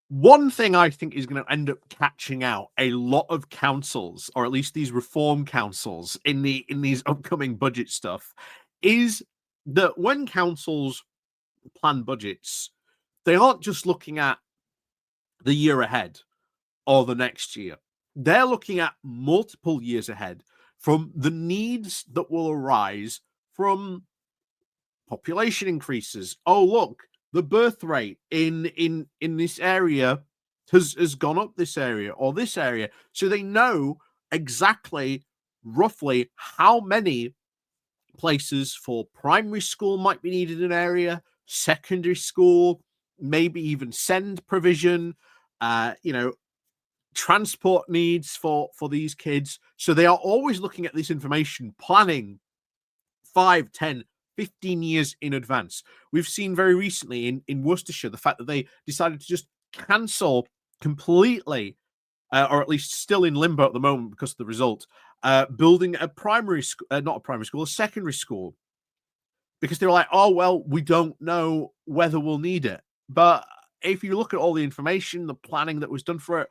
One thing I think is going to end up catching out a lot of councils, or at least these reform councils in these upcoming budget stuff, is that when councils plan budgets, they aren't just looking at the year ahead or the next year. They're looking at multiple years ahead from the needs that will arise from population increases. Oh, look, the birth rate in this area has gone up this area or this area. So they know exactly, roughly, how many places for primary school might be needed in an area, secondary school, maybe even send provision, transport needs for these kids. So they are always looking at this information, planning 5, 10, 15 years in advance. We've seen very recently in Worcestershire the fact that they decided to just cancel completely, or at least still in limbo at the moment because of the result, building a primary school, not a primary school, a secondary school, because they were like, oh, well, we don't know whether we'll need it. But if you look at all the information, the planning that was done for it,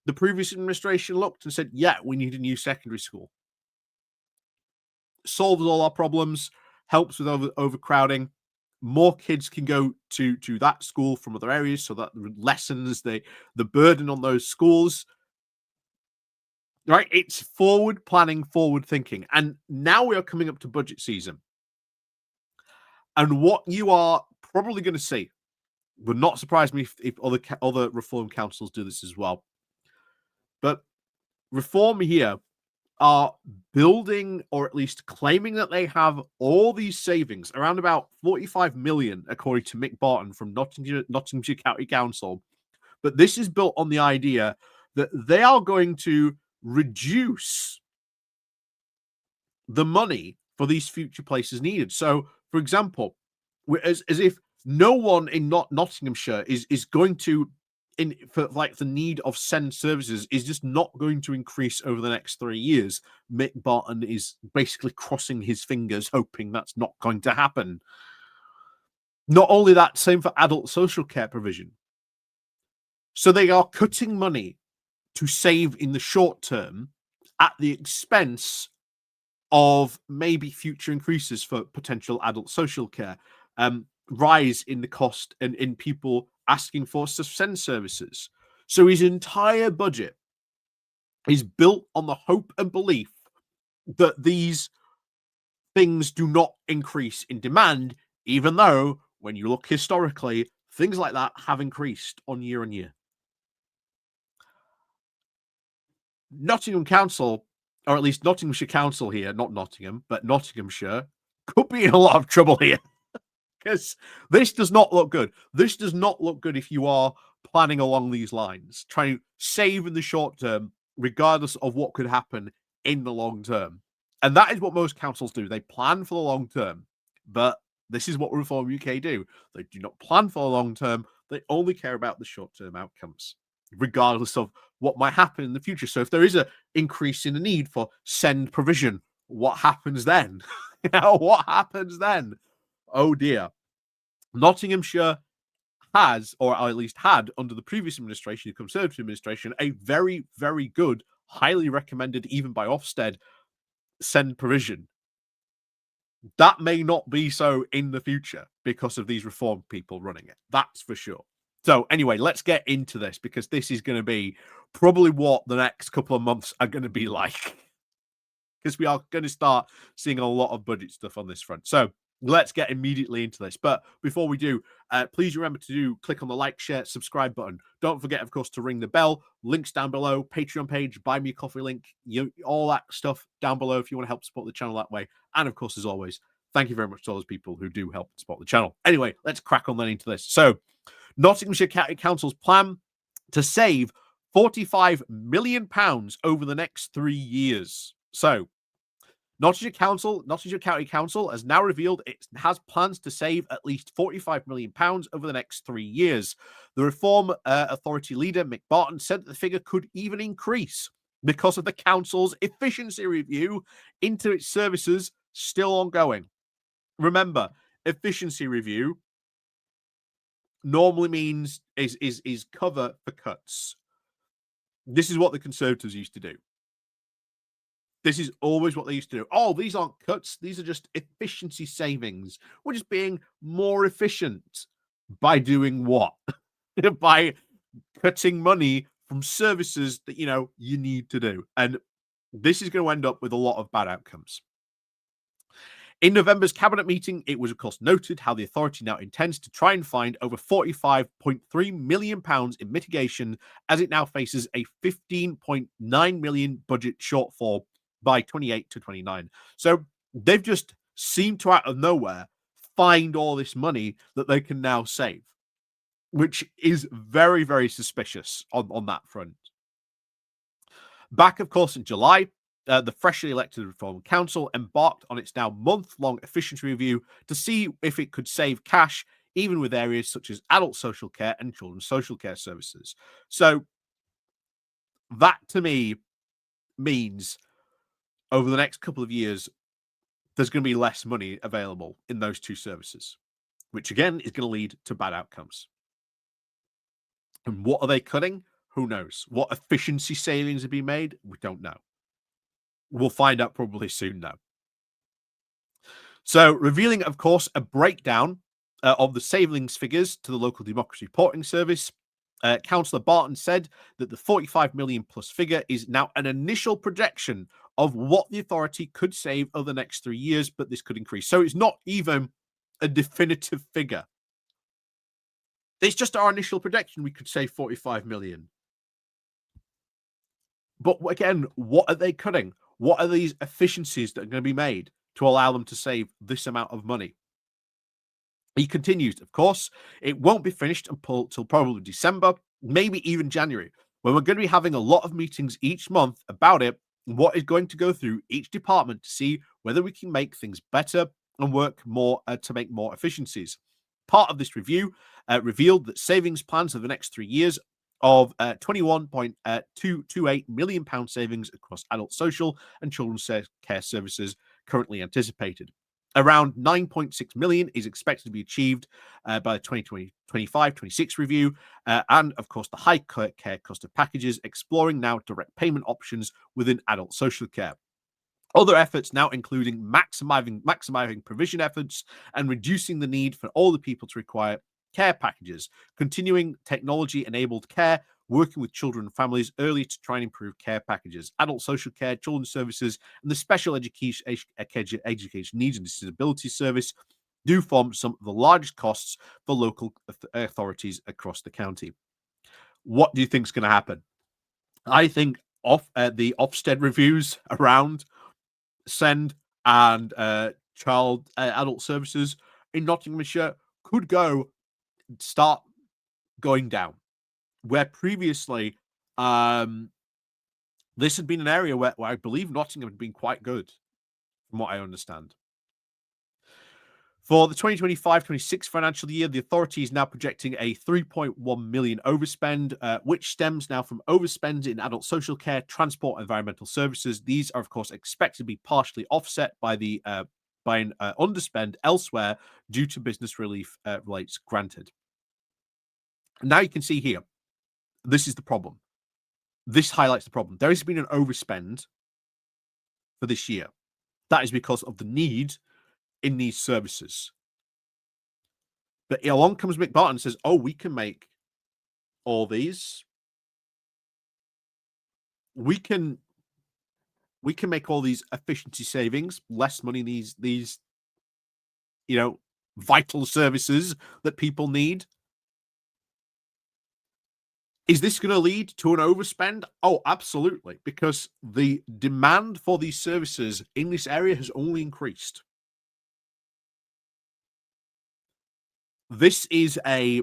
the previous administration looked and said, yeah, we need a new secondary school. Solves all our problems, helps with overcrowding. More kids can go to that school from other areas, so that lessens the burden on those schools. Right? It's forward planning, forward thinking. And now we are coming up to budget season. And what you are probably going to see would not surprise me if other reform councils do this as well. But reform here are building, or at least claiming that they have all these savings, around about 45 million, according to Mick Barton from Nottinghamshire County Council. But this is built on the idea that they are going to reduce the money for these future places needed. So, for example, as if no one in Nottinghamshire is going to, for like the need of send services is just not going to increase over the next 3 years. Mick Barton is basically crossing his fingers, hoping that's not going to happen. Not only that, same for adult social care provision. So they are cutting money to save in the short term at the expense of maybe future increases for potential adult social care, rise in the cost and in people asking for send services. So his entire budget is built on the hope and belief that these things do not increase in demand, even though when you look historically, things like that have increased on year. Nottingham Council, or at least Nottinghamshire Council here, not Nottingham, but Nottinghamshire, could be in a lot of trouble here. Because this does not look good. This does not look good if you are planning along these lines, trying to save in the short term, regardless of what could happen in the long term. And that is what most councils do. They plan for the long term. But this is what Reform UK do. They do not plan for the long term. They only care about the short term outcomes, regardless of what might happen in the future. So if there is an increase in the need for send provision, what happens then? What happens then? Oh dear. Nottinghamshire has, or at least had under the previous administration, the Conservative administration, a very, very good, highly recommended, even by Ofsted, send provision. That may not be so in the future because of these reform people running it. That's for sure. So anyway, let's get into this because this is going to be probably what the next couple of months are going to be like. Because we are going to start seeing a lot of budget stuff on this front. So let's get immediately into this. But before we do, please remember to click on the like, share, subscribe button. Don't forget, of course, to ring the bell. Links down below, Patreon page, buy me a coffee link, all that stuff down below if you want to help support the channel that way. And of course, as always, thank you very much to all those people who do help support the channel. Anyway, let's crack on then into this. So Nottinghamshire County Council's plan to save £45 million over the next 3 years. So Nottinghamshire County Council has now revealed it has plans to save at least £45 million over the next 3 years. The Reform Authority leader, Mick Barton, said that the figure could even increase because of the council's efficiency review into its services still ongoing. Remember, efficiency review normally means is cover for cuts. This is what the Conservatives used to do. This is always what they used to do. Oh, these aren't cuts. These are just efficiency savings. We're just being more efficient by doing what? By cutting money from services that, you need to do. And this is going to end up with a lot of bad outcomes. In November's cabinet meeting, it was, of course, noted how the authority now intends to try and find over £45.3 million in mitigation as it now faces a £15.9 million budget shortfall by 28 to 29. So they've just seemed to, out of nowhere, find all this money that they can now save, which is very, very suspicious on that front. Back, of course, in July, the freshly elected Reform Council embarked on its now month-long efficiency review to see if it could save cash, even with areas such as adult social care and children's social care services. So that, to me, means over the next couple of years, there's going to be less money available in those two services, which, again, is going to lead to bad outcomes. And what are they cutting? Who knows? What efficiency savings have been made? We don't know. We'll find out probably soon, though. So, revealing, of course, a breakdown of the savings figures to the local democracy reporting service, Councillor Barton said that the 45 million plus figure is now an initial projection of what the authority could save over the next 3 years, but this could increase. So, it's not even a definitive figure. It's just our initial projection. We could save 45 million. But again, what are they cutting? What are these efficiencies that are going to be made to allow them to save this amount of money? He continues, of course, it won't be finished until probably December, maybe even January, when we're going to be having a lot of meetings each month about it, what is going to go through each department to see whether we can make things better and work more to make more efficiencies. Part of this review revealed that savings plans for the next 3 years of £21.228 million savings across adult social and children's care services currently anticipated. Around 9.6 million is expected to be achieved by the 2025-26 review. And, of course, the high care cost of packages, exploring now direct payment options within adult social care. Other efforts now including maximizing provision efforts and reducing the need for older people to require care packages, continuing technology-enabled care, working with children and families early to try and improve care packages, adult social care, children's services, and the special education needs and disability service do form some of the largest costs for local authorities across the county. What do you think is going to happen? I think the Ofsted reviews around SEND and adult services in Nottinghamshire could start going down, where previously this had been an area where I believe Nottingham had been quite good, from what I understand. For the 2025-26 financial year, the authority is now projecting a 3.1 million overspend, which stems now from overspend in adult social care, transport, and environmental services. These are, of course, expected to be partially offset by an underspend elsewhere due to business relief rates granted. Now you can see here, this is the problem. This highlights the problem. There has been an overspend for this year. That is because of the need in these services. But along comes Mick Barton and says, oh, we can make all these. We can make all these efficiency savings, less money in these vital services that people need. Is this going to lead to an overspend? Oh, absolutely, because the demand for these services in this area has only increased. This is a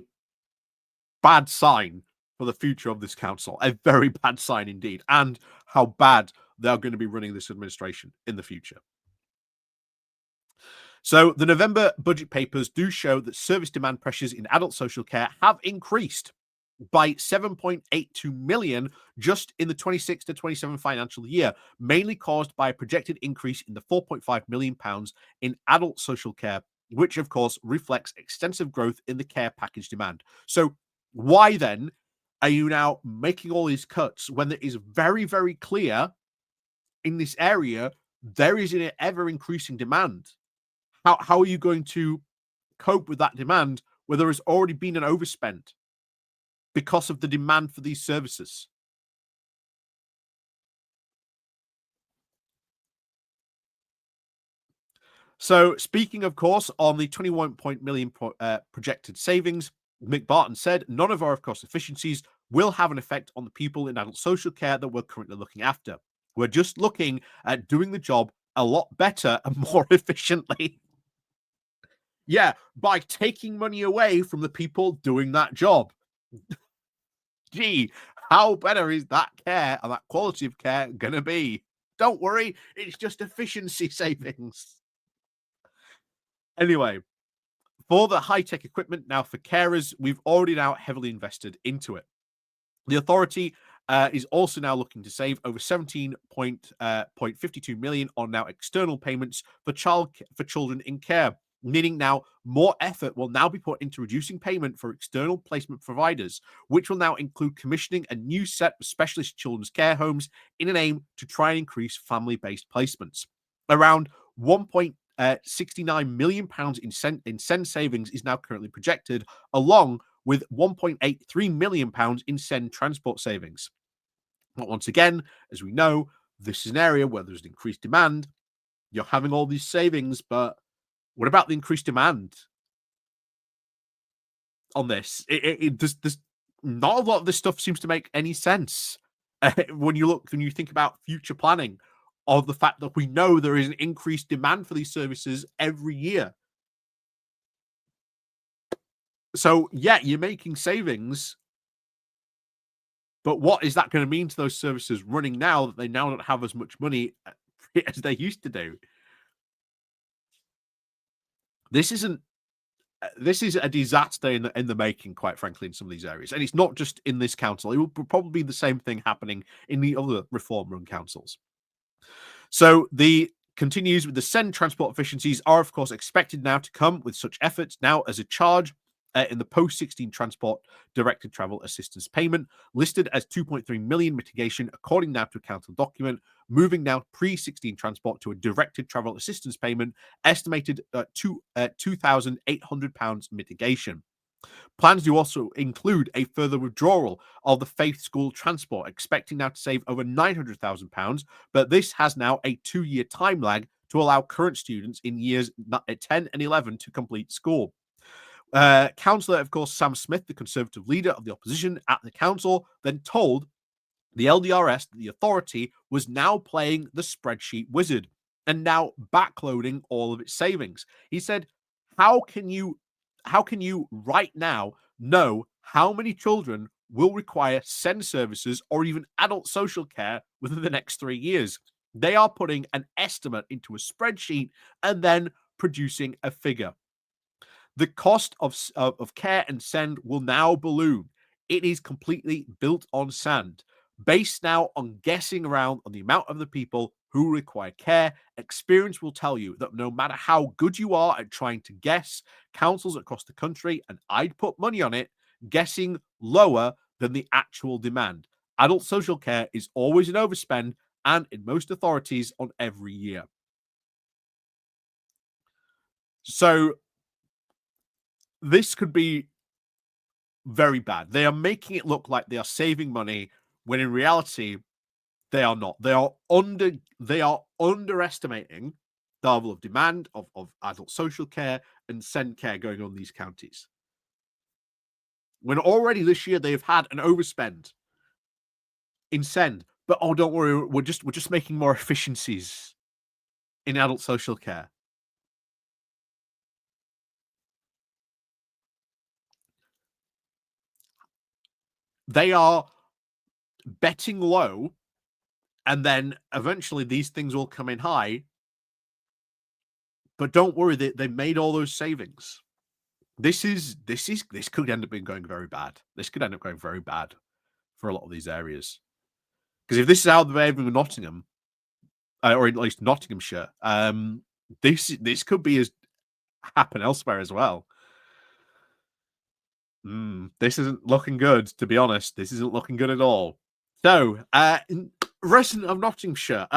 bad sign for the future of this council, a very bad sign indeed, and how bad they're going to be running this administration in the future. So the November budget papers do show that service demand pressures in adult social care have increased by 7.82 million just in the 26 to 27 financial year, mainly caused by a projected increase in the 4.5 million pounds in adult social care which of course reflects extensive growth in the care package demand. So why then are you now making all these cuts when it is very, very clear in this area there is an ever increasing demand? How are you going to cope with that demand where there has already been an overspend because of the demand for these services? So, speaking, of course, on the 21 million projected savings, Mick Barton said, none of our, of course, efficiencies will have an effect on the people in adult social care that we're currently looking after. We're just looking at doing the job a lot better and more efficiently. Yeah, by taking money away from the people doing that job. Gee, how better is that care and that quality of care going to be? Don't worry, it's just efficiency savings. Anyway, for the high-tech equipment now for carers, we've already now heavily invested into it. The authority is also now looking to save over 17.52 million on now external payments for children in care, meaning now more effort will now be put into reducing payment for external placement providers, which will now include commissioning a new set of specialist children's care homes in an aim to try and increase family-based placements. Around 1.69 million pounds in SEND savings is now currently projected, along with 1.83 million pounds in SEND transport savings. But once again, as we know, this is an area where there's an increased demand. You're having all these savings, but what about the increased demand on this? There's not a lot of this stuff seems to make any sense when you think about future planning of the fact that we know there is an increased demand for these services every year. So yeah, you're making savings, but what is that going to mean to those services running now that they now don't have as much money as they used to do? This isn't. This is a disaster in the making, quite frankly, in some of these areas, and it's not just in this council. It will probably be the same thing happening in the other reform-run councils. So the continues with the SEND transport efficiencies are, of course, expected now to come with such efforts now as a charge in the post-16 transport directed travel assistance payment, listed as 2.3 million mitigation, according now to a council document, moving now pre-16 transport to a directed travel assistance payment, estimated to £2,800 mitigation. Plans do also include a further withdrawal of the faith school transport, expecting now to save over £900,000, but this has now a 2-year time lag to allow current students in years 10 and 11 to complete school. Councillor, of course, Sam Smith, the Conservative leader of the opposition at the council, then told the LDRS that the authority was now playing the spreadsheet wizard and now backloading all of its savings. He said, how can you right now know how many children will require SEND services or even adult social care within the next 3 years? They are putting an estimate into a spreadsheet and then producing a figure. The cost of care and SEND will now balloon. It is completely built on sand, based now on guessing around on the amount of the people who require care. Experience will tell you that no matter how good you are at trying to guess, councils across the country, and I'd put money on it, guessing lower than the actual demand. Adult social care is always an overspend, and in most authorities on every year. So this could be very bad. They are making it look like they are saving money when in reality they are not. They are underestimating the level of demand of adult social care and SEND care going on in these counties. When already this year they have had an overspend in SEND, but oh, don't worry, we're just making more efficiencies in adult social care. They are betting low, and then eventually these things will come in high. But don't worry, they made all those savings. This could end up being going very bad. This could end up going very bad for a lot of these areas. Because if this is how they're behaving with Nottingham, or at least Nottinghamshire, this could be as happen elsewhere as well. This isn't looking good, to be honest. This isn't looking good at all. So, resident of Nottinghamshire,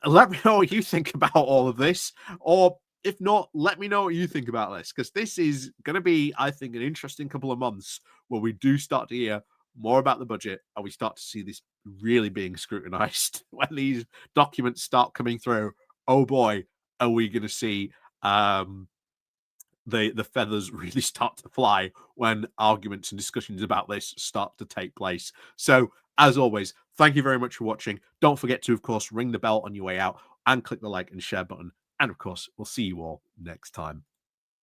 let me know what you think about all of this, or if not, let me know what you think about this, because this is going to be, I think, an interesting couple of months where we do start to hear more about the budget and we start to see this really being scrutinized when these documents start coming through. Oh boy, are we going to see the feathers really start to fly when arguments and discussions about this start to take place. So, as always, thank you very much for watching. Don't forget to, of course, ring the bell on your way out and click the like and share button. And of course, we'll see you all next time.